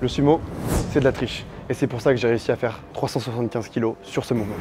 Le sumo, c'est de la triche. Et c'est pour ça que j'ai réussi à faire 375 kg sur ce mouvement.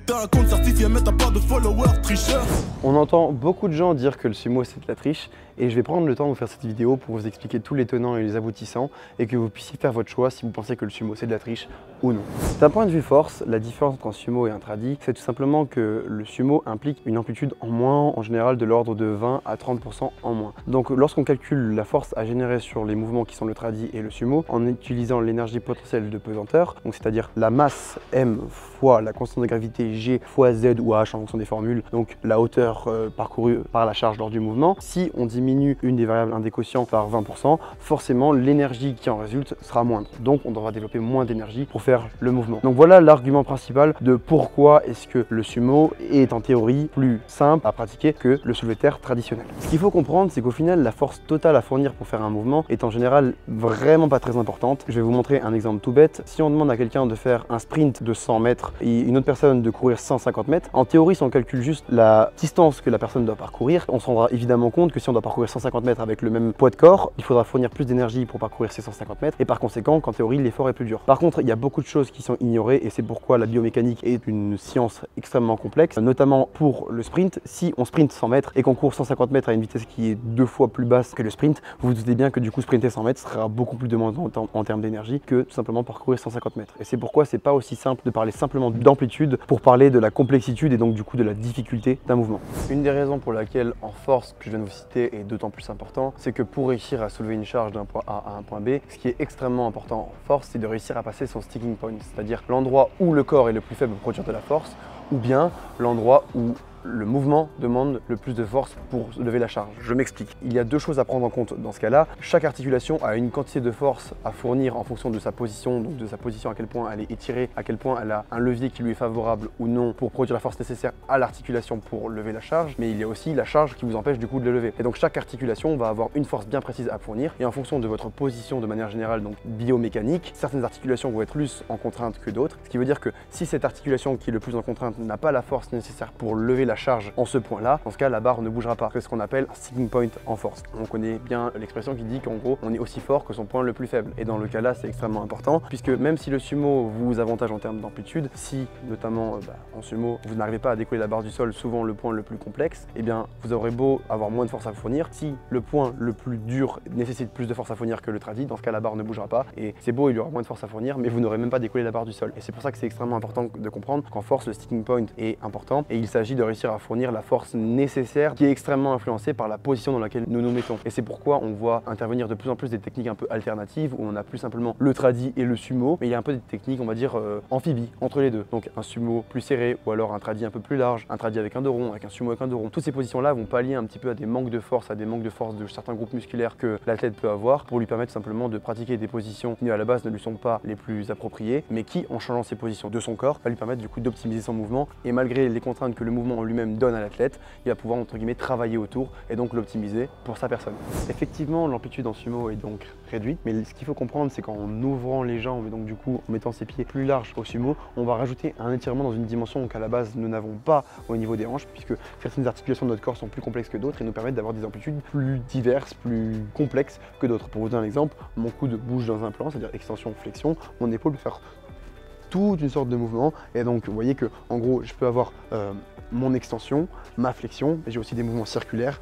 T'as un compte certifié mais t'as pas de followers, tricheur. On entend beaucoup de gens dire que le sumo c'est de la triche et je vais prendre le temps de vous faire cette vidéo pour vous expliquer tous les tenants et les aboutissants et que vous puissiez faire votre choix si vous pensez que le sumo c'est de la triche ou non. D'un point de vue force, la différence entre un sumo et un tradi, c'est tout simplement que le sumo implique une amplitude en moins, en général de l'ordre de 20 à 30% en moins. Donc lorsqu'on calcule la force à générer sur les mouvements qui sont le tradi et le sumo, en utilisant l'énergie potentielle de pesanteur, donc c'est-à-dire la masse M fois la constante de gravité G fois Z ou H en fonction des formules, donc la hauteur parcourue par la charge lors du mouvement, si on diminue une des variables un des quotients par 20%, forcément l'énergie qui en résulte sera moindre. Donc on devra développer moins d'énergie pour faire le mouvement. Donc voilà l'argument principal de pourquoi est-ce que le sumo est en théorie plus simple à pratiquer que le soulevé de terre traditionnel. Ce qu'il faut comprendre, c'est qu'au final, la force totale à fournir pour faire un mouvement est en général vraiment pas très importante. Je vais vous montrer un exemple tout bête. Si on demande à quelqu'un de faire un sprint de 100 mètres et une autre personne de courir 150 mètres, en théorie, si on calcule juste la distance que la personne doit parcourir, on se rendra évidemment compte que si on doit parcourir 150 mètres avec le même poids de corps, il faudra fournir plus d'énergie pour parcourir ces 150 mètres et par conséquent, qu'en théorie, l'effort est plus dur. Par contre, il y a beaucoup de choses qui sont ignorées et c'est pourquoi la biomécanique est une science extrêmement complexe, notamment pour le sprint. Si on sprint 100 mètres et qu'on court 150 mètres à une vitesse qui est 2 fois plus basse que le sprint, vous vous doutez bien que du coup sprinter 100 mètres sera beaucoup plus demandant en termes d'énergie que tout simplement parcourir 150 mètres. Et c'est pourquoi c'est pas aussi simple de parler simplement d'amplitude pour parler de la complexitude et donc du coup de la difficulté d'un mouvement. Une des raisons pour laquelle en force que je viens de vous citer est d'autant plus important, c'est que pour réussir à soulever une charge d'un point A à un point B, ce qui est extrêmement important en force, c'est de réussir à passer son sticking point, c'est-à-dire l'endroit où le corps est le plus faible pour produire de la force, ou bien l'endroit où le mouvement demande le plus de force pour lever la charge. Je m'explique. Il y a deux choses à prendre en compte dans ce cas-là. Chaque articulation a une quantité de force à fournir en fonction de sa position, donc de sa position à quel point elle est étirée, à quel point elle a un levier qui lui est favorable ou non pour produire la force nécessaire à l'articulation pour lever la charge, mais il y a aussi la charge qui vous empêche du coup de le lever. Et donc chaque articulation va avoir une force bien précise à fournir et en fonction de votre position de manière générale, donc biomécanique, certaines articulations vont être plus en contrainte que d'autres, ce qui veut dire que si cette articulation qui est le plus en contrainte n'a pas la force nécessaire pour lever la charge en ce point-là, dans ce cas la barre ne bougera pas. C'est ce qu'on appelle un sticking point en force. On connaît bien l'expression qui dit qu'en gros on est aussi fort que son point le plus faible. Et dans le cas là c'est extrêmement important puisque même si le sumo vous avantage en termes d'amplitude, si notamment en sumo vous n'arrivez pas à décoller la barre du sol, souvent le point le plus complexe, eh bien vous aurez beau avoir moins de force à fournir, si le point le plus dur nécessite plus de force à fournir que le tradi, dans ce cas la barre ne bougera pas et c'est beau, il y aura moins de force à fournir mais vous n'aurez même pas décollé la barre du sol. Et c'est pour ça que c'est extrêmement important de comprendre qu'en force le sticking point est important et il s'agit de réussir à fournir la force nécessaire qui est extrêmement influencée par la position dans laquelle nous nous mettons. Et c'est pourquoi on voit intervenir de plus en plus des techniques un peu alternatives où on a plus simplement le tradi et le sumo, mais il y a un peu des techniques on va dire amphibies entre les deux. Donc un sumo plus serré ou alors un tradi un peu plus large, un tradi avec un dos rond, avec un sumo avec un dos rond. Toutes ces positions là vont pallier un petit peu à des manques de force, de certains groupes musculaires que l'athlète peut avoir pour lui permettre simplement de pratiquer des positions qui à la base ne lui sont pas les plus appropriées, mais qui en changeant ses positions de son corps va lui permettre du coup d'optimiser son mouvement et malgré les contraintes que le mouvement en lui-même donne à l'athlète, il va pouvoir entre guillemets travailler autour et donc l'optimiser pour sa personne. Effectivement, l'amplitude en sumo est donc réduite, mais ce qu'il faut comprendre, c'est qu'en ouvrant les jambes et donc du coup en mettant ses pieds plus larges au sumo, on va rajouter un étirement dans une dimension qu'à la base nous n'avons pas au niveau des hanches, puisque certaines articulations de notre corps sont plus complexes que d'autres et nous permettent d'avoir des amplitudes plus diverses, plus complexes que d'autres. Pour vous donner un exemple, mon coude bouge dans un plan, c'est-à-dire extension, flexion, mon épaule peut faire toute une sorte de mouvement et donc vous voyez que en gros je peux avoir mon extension, ma flexion, mais j'ai aussi des mouvements circulaires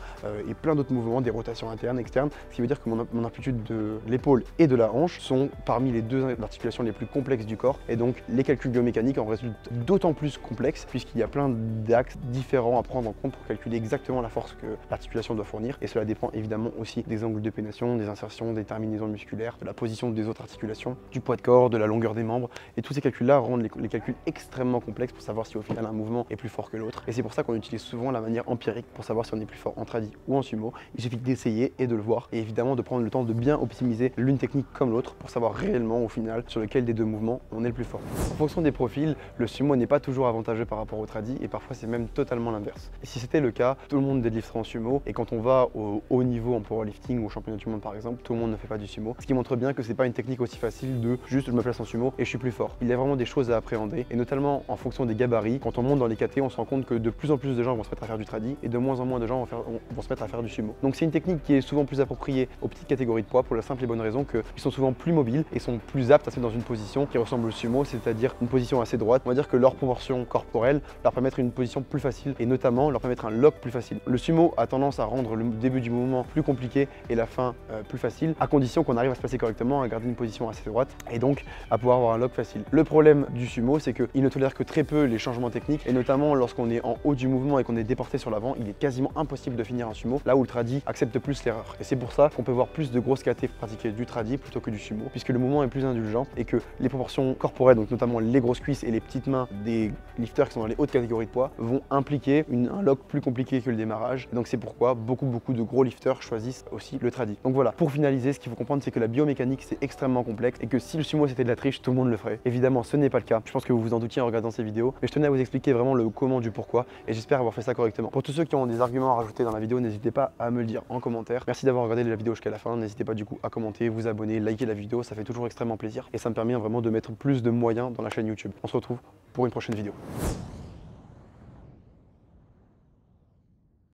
et plein d'autres mouvements, des rotations internes, externes, ce qui veut dire que mon amplitude de l'épaule et de la hanche sont parmi les deux articulations les plus complexes du corps et donc les calculs biomécaniques en résultent d'autant plus complexes puisqu'il y a plein d'axes différents à prendre en compte pour calculer exactement la force que l'articulation doit fournir et cela dépend évidemment aussi des angles de pénétration, des insertions, des terminaisons musculaires, de la position des autres articulations, du poids de corps, de la longueur des membres et tous ces calculs-là rendent les calculs extrêmement complexes pour savoir si au final un mouvement est plus fort que l'autre. Et c'est pour ça qu'on utilise souvent la manière empirique pour savoir si on est plus fort en tradi ou en sumo. Il suffit d'essayer et de le voir et évidemment de prendre le temps de bien optimiser l'une technique comme l'autre pour savoir réellement au final sur lequel des deux mouvements on est le plus fort. En fonction des profils, le sumo n'est pas toujours avantageux par rapport au tradi et parfois c'est même totalement l'inverse. Et si c'était le cas, tout le monde deadliftera en sumo et quand on va au haut niveau en powerlifting ou au championnat du monde par exemple, tout le monde ne fait pas du sumo. Ce qui montre bien que c'est pas une technique aussi facile de juste je me place en sumo et je suis plus fort. Il y a vraiment des choses à appréhender et notamment en fonction des gabarits. Quand on monte dans les KT, on se rend compte que de plus en plus de gens vont se mettre à faire du tradi et de moins en moins de gens vont se mettre à faire du sumo. Donc c'est une technique qui est souvent plus appropriée aux petites catégories de poids pour la simple et bonne raison qu'ils sont souvent plus mobiles et sont plus aptes à se mettre dans une position qui ressemble au sumo, c'est-à-dire une position assez droite. On va dire que leur proportion corporelle leur permettre une position plus facile et notamment leur permettre un lock plus facile. Le sumo a tendance à rendre le début du mouvement plus compliqué et la fin plus facile, à condition qu'on arrive à se placer correctement, à garder une position assez droite et donc à pouvoir avoir un lock facile. Le problème du sumo, c'est qu'il ne tolère que très peu les changements techniques et notamment lorsqu'on est en haut du mouvement et qu'on est déporté sur l'avant, il est quasiment impossible de finir un sumo, là où le tradi accepte plus l'erreur. Et c'est pour ça qu'on peut voir plus de grosses KT pratiquer du tradi plutôt que du sumo, puisque le mouvement est plus indulgent et que les proportions corporelles, donc notamment les grosses cuisses et les petites mains des lifters qui sont dans les hautes catégories de poids, vont impliquer un lock plus compliqué que le démarrage. Et donc c'est pourquoi beaucoup de gros lifters choisissent aussi le tradi. Donc voilà, pour finaliser, ce qu'il faut comprendre, c'est que la biomécanique c'est extrêmement complexe et que si le sumo c'était de la triche, tout le monde le ferait. Évidemment, ce n'est pas le cas. Je pense que vous vous en doutiez en regardant ces vidéos, mais je tenais à vous expliquer vraiment le comment du pourquoi et j'espère avoir fait ça correctement. Pour tous ceux qui ont des arguments à rajouter dans la vidéo, n'hésitez pas à me le dire en commentaire. Merci d'avoir regardé la vidéo jusqu'à la fin. N'hésitez pas du coup à commenter, vous abonner, liker la vidéo, ça fait toujours extrêmement plaisir et ça me permet vraiment de mettre plus de moyens dans la chaîne YouTube. On se retrouve pour une prochaine vidéo.